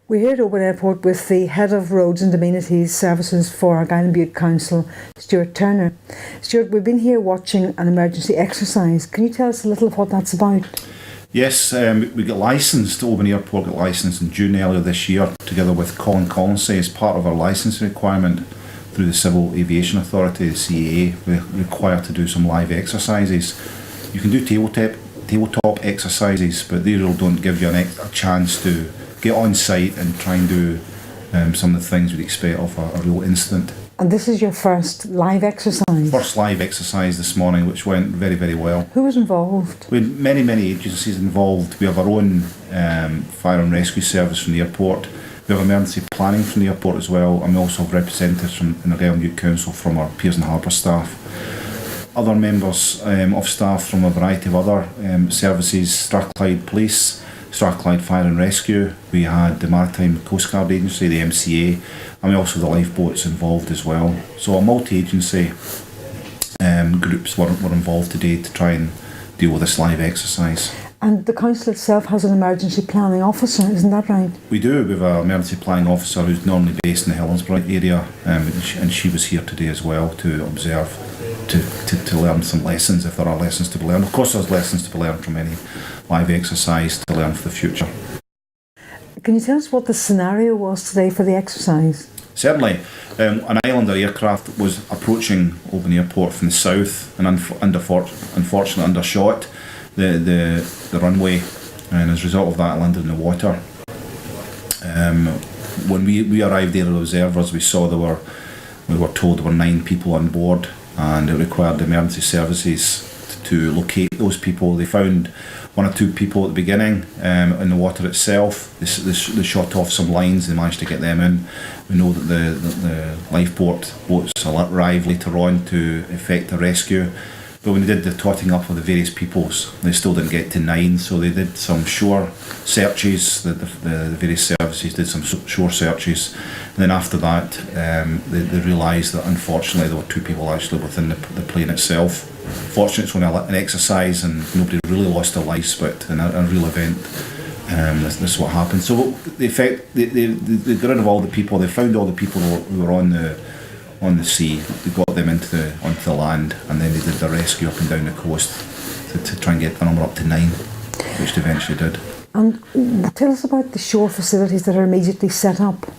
We're here at Oban Airport with the Head of Roads and Amenities Services for Argyll and Bute Council, Stuart Turner. Stuart, we've been here watching an emergency exercise. Can you tell us a little of what that's about? Yes, we got licensed, Oban Airport got licensed in June earlier this year, together with Colin Collinsey, as part of our licensing requirement through the Civil Aviation Authority, the CAA. We're required to do some live exercises. You can do tabletop exercises, but they really don't give you a chance to get on site and try and do some of the things we'd expect of a real incident. And this is your first live exercise? First live exercise this morning, which went very, very well. Who was involved? We had many agencies involved. We have our own fire and rescue service from the airport. We have emergency planning from the airport as well, and we also have representatives from the Argyll and Bute Council from our Piers and Harbour staff. Other members of staff from a variety of other services, Strathclyde Police, Strathclyde Fire and Rescue. We had the Maritime Coast Guard Agency, the MCA, and we also have the lifeboats involved as well. So a multi-agency groups were involved today to try and deal with this live exercise. And the council itself has an emergency planning officer, isn't that right? We do. We have an emergency planning officer who's normally based in the Helensburgh area, and she was here today as well to observe, to learn some lessons, if there are lessons to be learned. Of course there's lessons to be learned from any live exercise to learn for the future. Can you tell us what the scenario was today for the exercise? Certainly. An Islander aircraft was approaching Oban Airport from the south and unfortunately undershot the runway, and as a result of that it landed in the water. When we arrived there as observers, we were told there were 9 people on board, and it required emergency services to locate those people. They found 1 or 2 people at the beginning in the water itself. They shot off some lines, they managed to get them in. We know that the lifeboat boats arrived later on to effect a rescue. But when they did the totting up of the various peoples, they still didn't get to 9, so they did some shore searches. The various services did some shore searches, and then after that they realised that unfortunately there were 2 people actually within the plane itself. Fortunately it's only an exercise and nobody really lost their lives, but in a real event this is what happened. So they got rid of all the people, they found all the people who were on the sea, they got them onto the land, and then they did the rescue up and down the coast to try and get the number up to 9, which they eventually did. And tell us about the shore facilities that are immediately set up.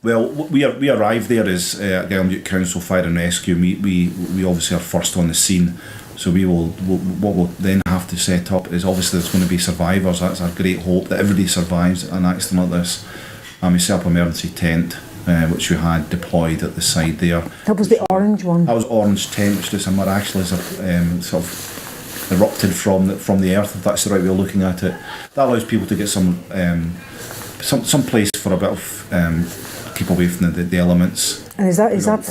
Well, we arrived there as Argyll and Bute Council Fire and Rescue. We obviously are first on the scene, so what we'll then have to set up is, obviously there's going to be survivors. That's our great hope, that everybody survives an accident like this. And we set up an emergency tent, which we had deployed at the side there. That was the orange one? That was orange tent, which just miraculously sort of erupted from the earth, if that's the right way of looking at it. That allows people to get some place for a bit of keep away from the elements. And is that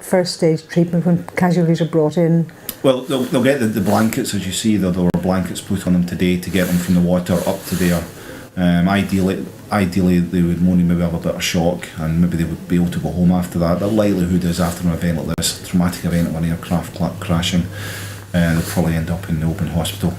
first stage treatment when casualties are brought in? Well, they'll get the blankets, as you see. There were blankets put on them today to get them from the water up to there. Ideally they would only maybe have a bit of shock, and maybe they would be able to go home after that. The likelihood is, after an event like this, a traumatic event of an aircraft crashing, they'll probably end up in the open hospital.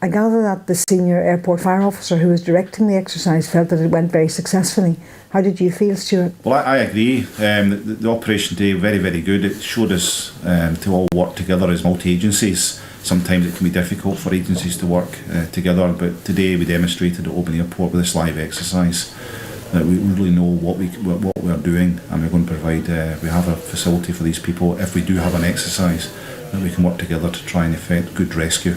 I gather that the senior airport fire officer who was directing the exercise felt that it went very successfully. How did you feel, Stuart? Well, I agree. The operation today, very, very good. It showed us to all work together as multi-agencies. Sometimes it can be difficult for agencies to work together, but today we demonstrated at Oban Airport with this live exercise that we really know what we're doing, and we're going to provide. We have a facility for these people if we do have an exercise, that we can work together to try and effect good rescue.